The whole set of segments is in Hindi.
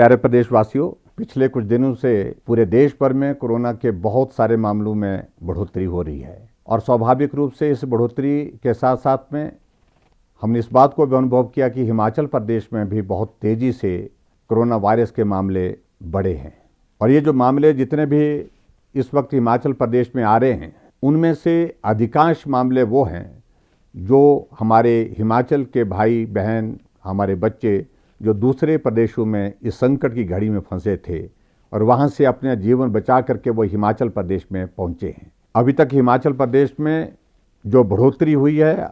प्यारे प्रदेशवासियों, पिछले कुछ दिनों से पूरे देश भर में कोरोना के बहुत सारे मामलों में बढ़ोतरी हो रही है और स्वाभाविक रूप से इस बढ़ोतरी के साथ साथ में हमने इस बात को भी अनुभव किया कि हिमाचल प्रदेश में भी बहुत तेज़ी से कोरोना वायरस के मामले बढ़े हैं। और ये जो मामले जितने भी इस वक्त हिमाचल प्रदेश में आ रहे हैं, उनमें से अधिकांश मामले वो हैं जो हमारे हिमाचल के भाई बहन, हमारे बच्चे जो दूसरे प्रदेशों में इस संकट की घड़ी में फंसे थे और वहाँ से अपना जीवन बचा करके वो हिमाचल प्रदेश में पहुँचे हैं। अभी तक हिमाचल प्रदेश में जो बढ़ोतरी हुई है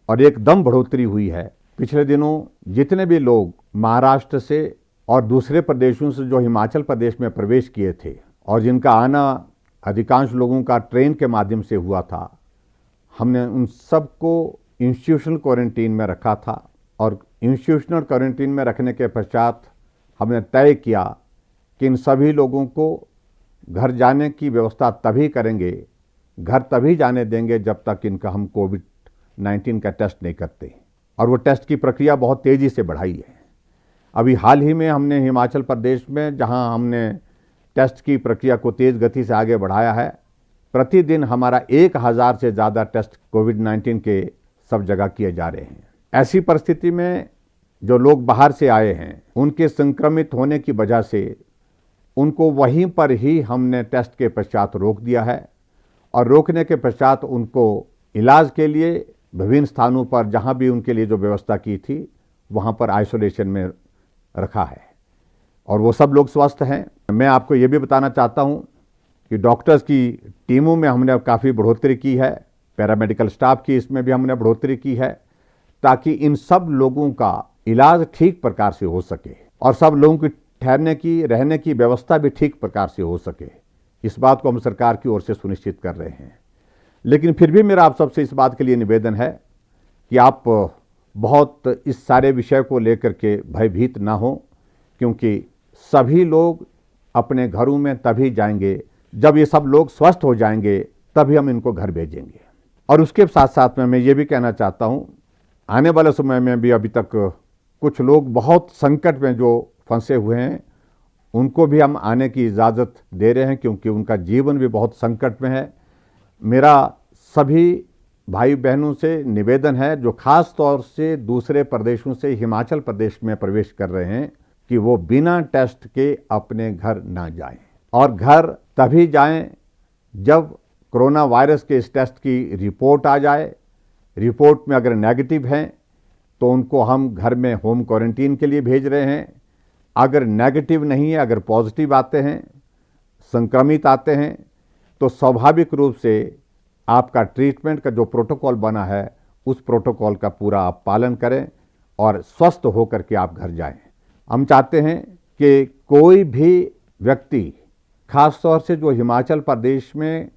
और एकदम बढ़ोतरी हुई है, पिछले दिनों जितने भी लोग महाराष्ट्र से और दूसरे प्रदेशों से जो हिमाचल प्रदेश में प्रवेश किए थे और जिनका आना अधिकांश लोगों का ट्रेन के माध्यम से हुआ था, हमने उन सबको इंस्टीट्यूशनल क्वारंटीन में रखा था और इंस्टीट्यूशनल क्वारंटीन में रखने के पश्चात हमने तय किया कि इन सभी लोगों को घर जाने की व्यवस्था तभी करेंगे, घर तभी जाने देंगे जब तक इनका हम कोविड-19 का टेस्ट नहीं करते। और वो टेस्ट की प्रक्रिया बहुत तेज़ी से बढ़ाई है। अभी हाल ही में हमने हिमाचल प्रदेश में जहां हमने टेस्ट की प्रक्रिया को तेज़ गति से आगे बढ़ाया है, प्रतिदिन हमारा 1000 से ज़्यादा टेस्ट कोविड-19 के सब जगह किए जा रहे हैं। ऐसी परिस्थिति में जो लोग बाहर से आए हैं, उनके संक्रमित होने की वजह से उनको वहीं पर ही हमने टेस्ट के पश्चात रोक दिया है और रोकने के पश्चात उनको इलाज के लिए विभिन्न स्थानों पर जहां भी उनके लिए जो व्यवस्था की थी वहां पर आइसोलेशन में रखा है और वो सब लोग स्वस्थ हैं। मैं आपको ये भी बताना चाहता हूं कि डॉक्टर्स की टीमों में हमने काफ़ी बढ़ोतरी की है, पैरामेडिकल स्टाफ की इसमें भी हमने बढ़ोतरी की है ताकि इन सब लोगों का इलाज ठीक प्रकार से हो सके और सब लोगों की ठहरने की, रहने की व्यवस्था भी ठीक प्रकार से हो सके। इस बात को हम सरकार की ओर से सुनिश्चित कर रहे हैं। लेकिन फिर भी मेरा आप सबसे इस बात के लिए निवेदन है कि आप बहुत इस सारे विषय को लेकर के भयभीत ना हो, क्योंकि सभी लोग अपने घरों में तभी जाएंगे जब ये सब लोग स्वस्थ हो जाएंगे, तभी हम इनको घर भेजेंगे। और उसके साथ साथ में मैं ये भी कहना चाहता हूँ, आने वाले समय में भी अभी तक कुछ लोग बहुत संकट में जो फंसे हुए हैं, उनको भी हम आने की इजाज़त दे रहे हैं, क्योंकि उनका जीवन भी बहुत संकट में है। मेरा सभी भाई बहनों से निवेदन है जो खास तौर से दूसरे प्रदेशों से हिमाचल प्रदेश में प्रवेश कर रहे हैं कि वो बिना टेस्ट के अपने घर ना जाएं और घर तभी जाएं जब कोरोना वायरस के इस टेस्ट की रिपोर्ट आ जाए। रिपोर्ट में अगर नेगेटिव हैं तो उनको हम घर में होम क्वारंटीन के लिए भेज रहे हैं। अगर नेगेटिव नहीं है, अगर पॉजिटिव आते हैं, संक्रमित आते हैं, तो स्वाभाविक रूप से आपका ट्रीटमेंट का जो प्रोटोकॉल बना है उस प्रोटोकॉल का पूरा आप पालन करें और स्वस्थ होकर के आप घर जाएं। हम चाहते हैं कि कोई भी व्यक्ति, खास तौर से जो हिमाचल प्रदेश में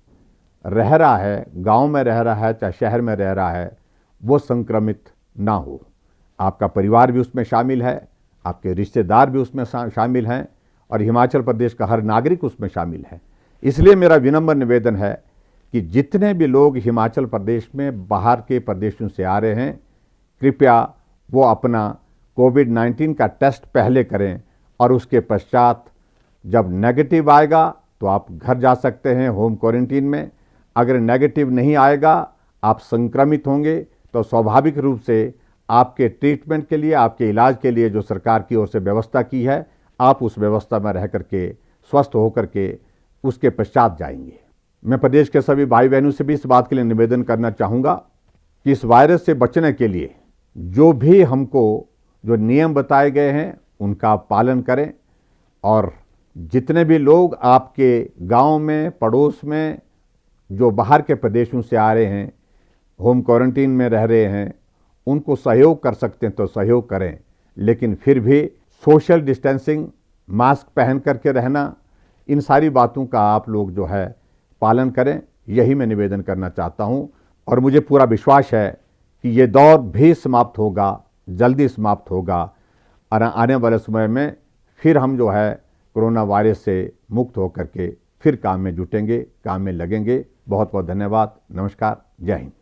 रह रहा है, गांव में रह रहा है, चाहे शहर में रह रहा है, वो संक्रमित ना हो। आपका परिवार भी उसमें शामिल है, आपके रिश्तेदार भी उसमें शामिल हैं और हिमाचल प्रदेश का हर नागरिक उसमें शामिल है। इसलिए मेरा विनम्र निवेदन है कि जितने भी लोग हिमाचल प्रदेश में बाहर के प्रदेशों से आ रहे हैं, कृपया वो अपना कोविड-19 का टेस्ट पहले करें और उसके पश्चात जब नेगेटिव आएगा तो आप घर जा सकते हैं होम क्वारंटीन में। अगर नेगेटिव नहीं आएगा, आप संक्रमित होंगे, तो स्वाभाविक रूप से आपके ट्रीटमेंट के लिए, आपके इलाज के लिए जो सरकार की ओर से व्यवस्था की है, आप उस व्यवस्था में रह करके स्वस्थ होकर के उसके पश्चात जाएंगे। मैं प्रदेश के सभी भाई बहनों से भी इस बात के लिए निवेदन करना चाहूँगा कि इस वायरस से बचने के लिए जो भी हमको जो नियम बताए गए हैं उनका आप पालन करें और जितने भी लोग आपके गांव में, पड़ोस में जो बाहर के प्रदेशों से आ रहे हैं, होम क्वारंटीन में रह रहे हैं, उनको सहयोग कर सकते हैं तो सहयोग करें। लेकिन फिर भी सोशल डिस्टेंसिंग, मास्क पहन करके रहना, इन सारी बातों का आप लोग जो है पालन करें, यही मैं निवेदन करना चाहता हूं। और मुझे पूरा विश्वास है कि ये दौर भी समाप्त होगा, जल्दी समाप्त होगा और आने वाले समय में फिर हम जो है कोरोना वायरस से मुक्त होकर के फिर काम में जुटेंगे, काम में लगेंगे। बहुत बहुत धन्यवाद। नमस्कार। जय हिंद।